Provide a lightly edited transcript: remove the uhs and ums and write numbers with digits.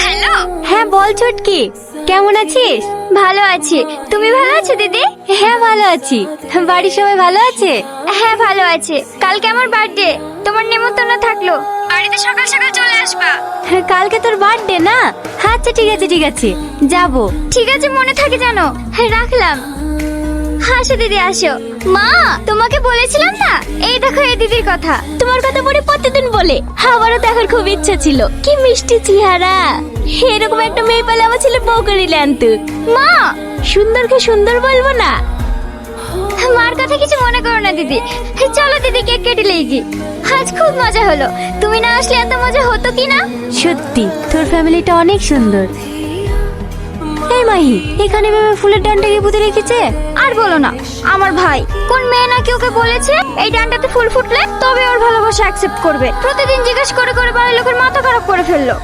Hello. হ্যাঁ বল ছুটকি, কেমন আছিস? ভালো আছি, তুমি ভালো আছো দিদি? হ্যাঁ ভালো আছি। বাড়ির সবাই ভালো আছে? হ্যাঁ ভালো আছে। কালকে আমার বার্থডে, তোমার নেমন্তন্ন থাকলো, বাড়িতে সকাল সকাল চলে আসবা। কালকে তোর বার্থডে না? আচ্ছা ঠিক আছে ঠিক আছে, যাবো। ঠিক আছে, মনে থাকে জানো। রাখলাম। আসো দিদি আসো। মা, তোমাকে বলেছিলাম না, এই দেখো এই দিদির কথা। তোমার কথা পরে প্রতিদিন বলে, আমারও দেখার খুব ইচ্ছা ছিল। কি মিষ্টি চেহারা, এরকম একটা মেয়ে পেলে আমার ছেলে বউ করিলে আনতো। মা, সুন্দরকে সুন্দর বলবো না? মার কথা কিছু মনে করো না দিদি। চলো দিদি, কেক কেটে লেগি। আজ খুব মজা হলো, তুমি না আসলে এত মজা হতো কি না। সত্যি তোর ফ্যামিলিটা অনেক সুন্দর। এই মাহি, এখানে ভেবে ফুলের ডানটাকে পুঁতে রেখেছে। আর বলো না, আমার ভাই কোন মেয়ে নাকি ওকে বলেছে এই ডানটাতে ফুল ফুটলে তবে ওর ভালোবাসা অ্যাকসেপ্ট করবে। প্রতিদিন জিজ্ঞেস করে করে বাড়ির লোকের মাথা খারাপ করে ফেললো।